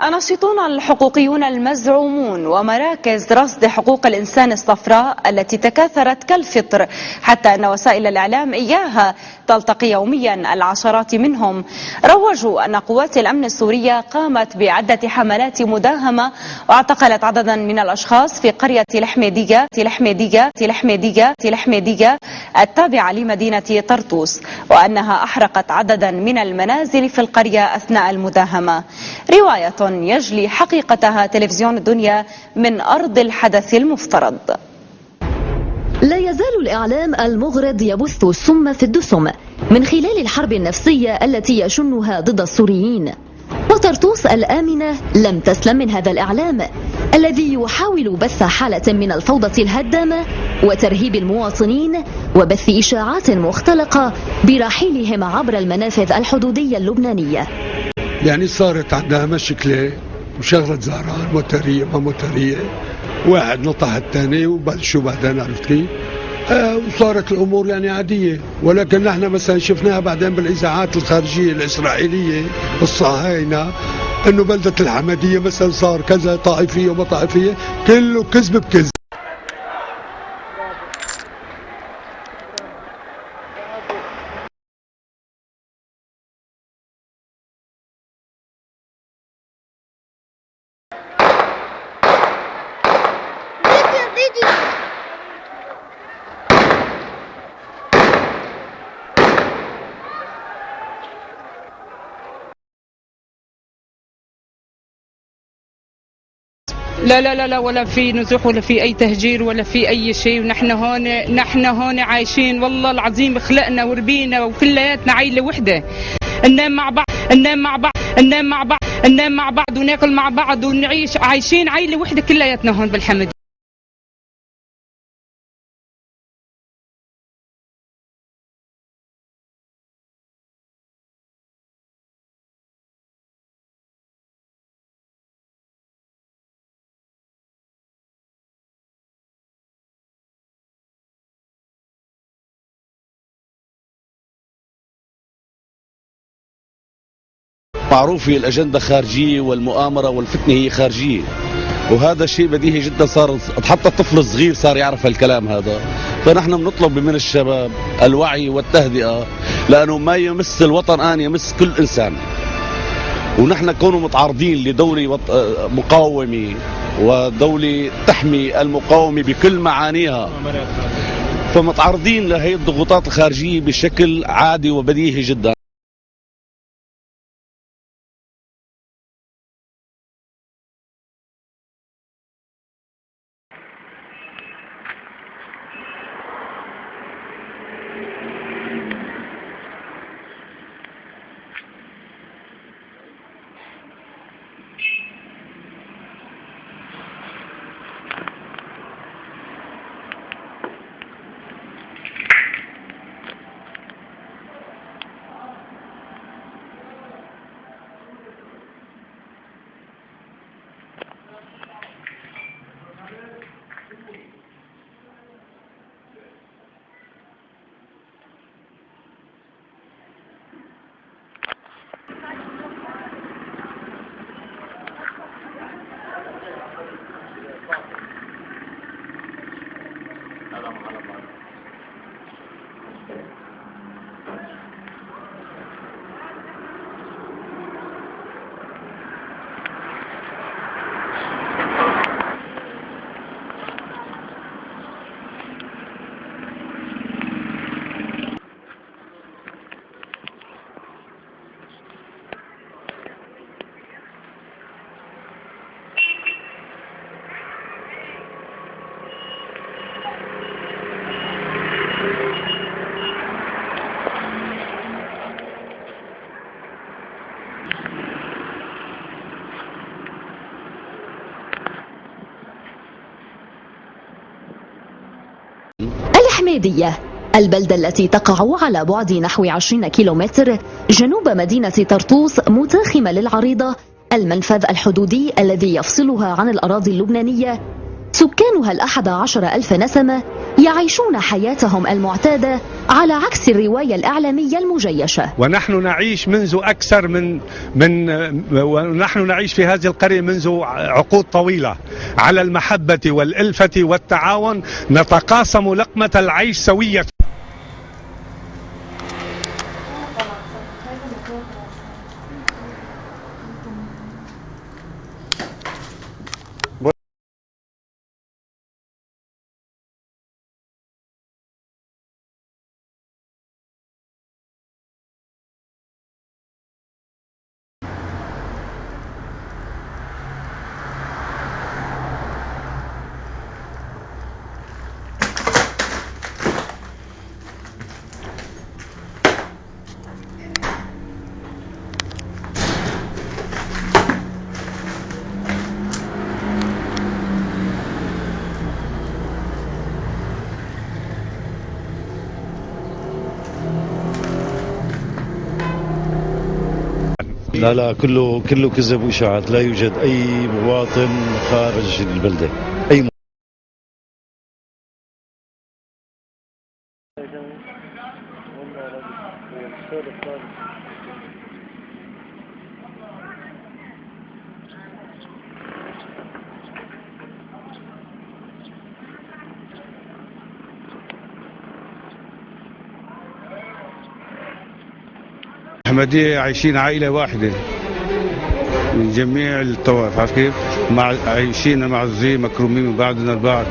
الناشطون الحقوقيون المزعومون ومراكز رصد حقوق الإنسان الصفراء التي تكاثرت كالفطر حتى أن وسائل الإعلام إياها تلتقي يوميا العشرات منهم روجوا أن قوات الأمن السورية قامت بعدة حملات مداهمة واعتقلت عددا من الأشخاص في قرية لحميدية التابعة لمدينة طرطوس وأنها أحرقت عددا من المنازل في القرية أثناء المداهمة. رواية يجلي حقيقتها تلفزيون الدنيا من أرض الحدث المفترض. لا يزال الإعلام المغرض يبث السم في الدسم من خلال الحرب النفسية التي يشنها ضد السوريين، وطرطوس الآمنة لم تسلم من هذا الإعلام الذي يحاول بث حالة من الفوضى الهدامة وترهيب المواطنين وبث إشاعات مختلقة برحيلهم عبر المنافذ الحدودية اللبنانية. يعني صارت عندها مشكلة وشغلت زهران موترية ما موترية، واحد نطح الثاني وبلشوا بعدين، عرفت كيف؟ وصارت الأمور يعني عادية، ولكن نحن مثلا شفناها بعدين بالإذاعات الخارجية الإسرائيلية الصهاينة إنه بلدة الحمدية مثلا صار كذا طائفية وما طائفية، كله كذب بكذب. لا لا لا لا، ولا في نزوح ولا في أي تهجير ولا في أي شيء، ونحن هون عايشين والله العظيم، خلقنا وربينا وكلياتنا عيلة وحدة، ننام مع بعض ننام مع بعض وناكل مع بعض ونعيش، عايشين عيلة وحدة كلياتنا هون بالحمد. معروفة الأجندة خارجية والمؤامرة والفتنة هي خارجية، وهذا شيء بديهي جدا، صار حتى الطفل الصغير صار يعرف الكلام هذا. فنحن بنطلب من الشباب الوعي والتهدئة، لأنه ما يمس الوطن آن يمس كل إنسان، ونحن كونوا متعارضين لدولة مقاومة ودولة تحمي المقاومة بكل معانيها، فمتعرضين لهي الضغوطات الخارجية بشكل عادي وبديهي جدا. الحميدية، البلدة التي تقع على بعد نحو 20 كيلومتر جنوب مدينة طرطوس، متاخمة للعريضة، المنفذ الحدودي الذي يفصلها عن الأراضي اللبنانية، سكانها 11,000 نسمة يعيشون حياتهم المعتادة على عكس الرواية الإعلامية المجيشة. ونحن نعيش منذ أكثر ونحن نعيش في هذه القرية منذ عقود طويلة على المحبة والألفة والتعاون، نتقاسم لقمة العيش سوية. لا كله كذب وإشاعات. لا يوجد أي مواطن خارج البلدة. أي أحمدية عايشين عائلة واحدة من جميع الطوائف، عارف كيف؟ عايشين معزين مكرومين من بعضنا البعض،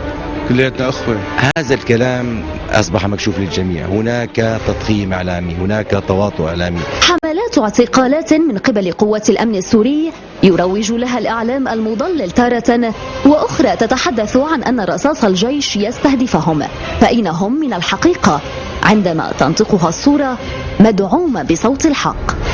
كلياتنا أخوة. هذا الكلام أصبح مكشوف للجميع، هناك تضخيم إعلامي، هناك تواطؤ إعلامي. حملات اعتقالات من قبل قوات الأمن السوري يروج لها الإعلام المضلل تارة، وأخرى تتحدث عن أن رصاص الجيش يستهدفهم. فأين هم من الحقيقة عندما تنطقها الصورة مدعومة بصوت الحق؟